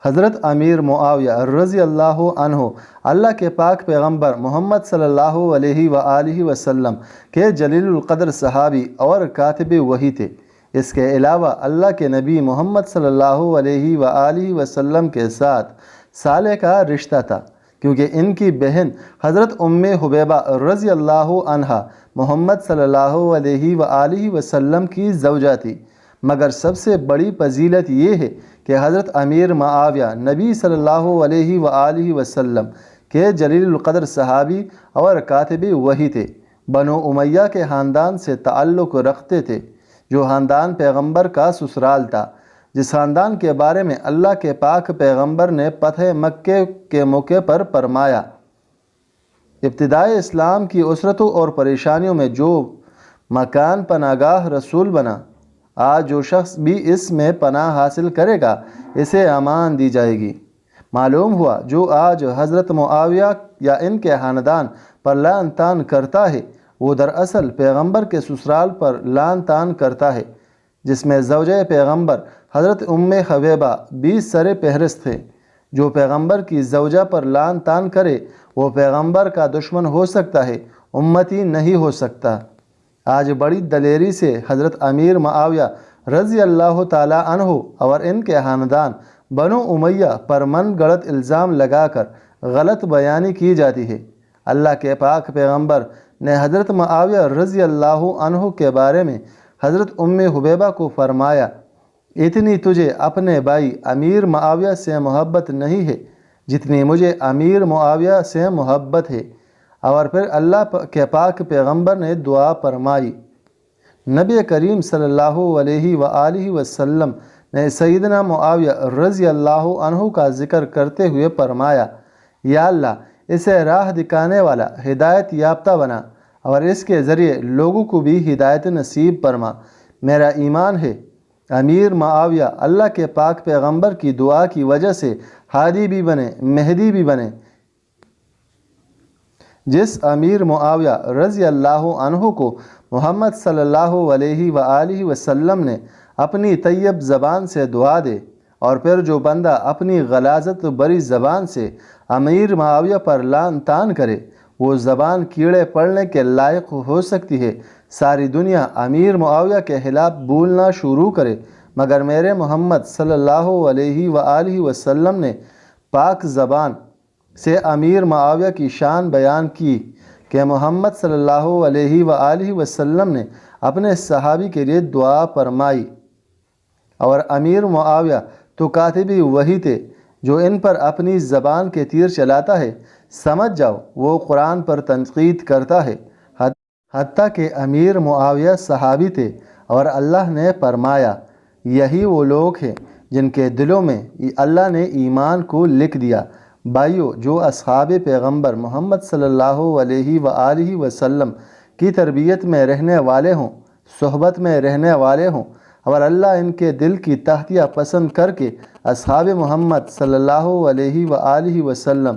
حضرت امیر معاویہ رضی اللہ عنہ اللہ کے پاک پیغمبر محمد صلی اللہ علیہ وآلہ وسلم کے جلیل القدر صحابی اور کاتب وحی تھے۔ اس کے علاوہ اللہ کے نبی محمد صلی اللہ علیہ وآلہ وسلم کے ساتھ صالح کا رشتہ تھا، کیونکہ ان کی بہن حضرت ام حبیبہ رضی اللہ عنہا محمد صلی اللہ علیہ وآلہ وسلم کی زوجہ تھی۔ مگر سب سے بڑی فضیلت یہ ہے کہ حضرت امیر معاویہ نبی صلی اللہ علیہ وآلہ وسلم کے جلیل القدر صحابی اور کاتب وحی تھے۔ بنو امیہ کے خاندان سے تعلق رکھتے تھے، جو خاندان پیغمبر کا سسرال تھا، جس خاندان کے بارے میں اللہ کے پاک پیغمبر نے فتح مکہ کے موقع پر فرمایا، ابتدائے اسلام کی اسرتوں اور پریشانیوں میں جو مکان پناہ گاہ رسول بنا، آج جو شخص بھی اس میں پناہ حاصل کرے گا اسے امان دی جائے گی۔ معلوم ہوا جو آج حضرت معاویہ یا ان کے خاندان پر لعن طعن کرتا ہے، وہ دراصل پیغمبر کے سسرال پر لعن طعن کرتا ہے، جس میں زوجہ پیغمبر حضرت ام حبیبہ بھی سر فہرست ہے۔ جو پیغمبر کی زوجہ پر لعن طعن کرے وہ پیغمبر کا دشمن ہو سکتا ہے، امتی نہیں ہو سکتا۔ آج بڑی دلیری سے حضرت امیر معاویہ رضی اللہ تعالی عنہ اور ان کے خاندان بنو امیہ پر من گڑت الزام لگا کر غلط بیانی کی جاتی ہے۔ اللہ کے پاک پیغمبر نے حضرت معاویہ رضی اللہ عنہ کے بارے میں حضرت ام حبیبہ کو فرمایا، اتنی تجھے اپنے بھائی امیر معاویہ سے محبت نہیں ہے جتنی مجھے امیر معاویہ سے محبت ہے۔ اور پھر اللہ کے پاک پیغمبر نے دعا فرمائی۔ نبی کریم صلی اللہ علیہ وآلہ وسلم نے سیدنا معاویہ رضی اللہ عنہ کا ذکر کرتے ہوئے فرمایا، یا اللہ اسے راہ دکھانے والا، ہدایت یافتہ بنا اور اس کے ذریعے لوگوں کو بھی ہدایت نصیب فرما۔ میرا ایمان ہے امیر معاویہ اللہ کے پاک پیغمبر کی دعا کی وجہ سے ہادی بھی بنے، مہدی بھی بنے۔ جس امیر معاویہ رضی اللہ عنہ کو محمد صلی اللہ علیہ وآلہ وسلم نے اپنی طیب زبان سے دعا دے، اور پھر جو بندہ اپنی غلاظت بری زبان سے امیر معاویہ پر لعن طعن کرے، وہ زبان کیڑے پڑنے کے لائق ہو سکتی ہے۔ ساری دنیا امیر معاویہ کے خلاف بولنا شروع کرے، مگر میرے محمد صلی اللہ علیہ وآلہ وسلم نے پاک زبان سے امیر معاویہ کی شان بیان کی کہ محمد صلی اللہ علیہ وآلہ وسلم نے اپنے صحابی کے لیے دعا فرمائی۔ اور امیر معاویہ تو کاتبی وحی تھے، جو ان پر اپنی زبان کے تیر چلاتا ہے، سمجھ جاؤ وہ قرآن پر تنقید کرتا ہے۔ حتیٰ کہ امیر معاویہ صحابی تھے، اور اللہ نے فرمایا، یہی وہ لوگ ہیں جن کے دلوں میں اللہ نے ایمان کو لکھ دیا۔ بھائیو، جو اصحاب پیغمبر محمد صلی اللہ علیہ وآلہ وسلم کی تربیت میں رہنے والے ہوں، صحبت میں رہنے والے ہوں، اور اللہ ان کے دل کی تحتیہ پسند کر کے اصحاب محمد صلی اللہ علیہ وآلہ وسلم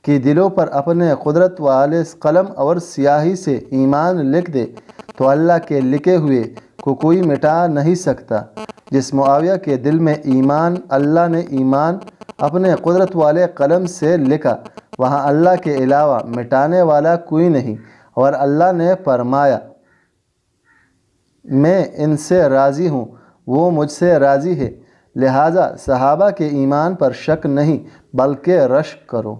کی دلوں پر اپنے قدرت والے قلم اور سیاہی سے ایمان لکھ دے، تو اللہ کے لکھے ہوئے کو کوئی مٹا نہیں سکتا۔ جس معاویہ کے دل میں ایمان اللہ نے ایمان اپنے قدرت والے قلم سے لکھا، وہاں اللہ کے علاوہ مٹانے والا کوئی نہیں۔ اور اللہ نے فرمایا، میں ان سے راضی ہوں، وہ مجھ سے راضی ہے، لہٰذا صحابہ کے ایمان پر شک نہیں بلکہ رشک کرو۔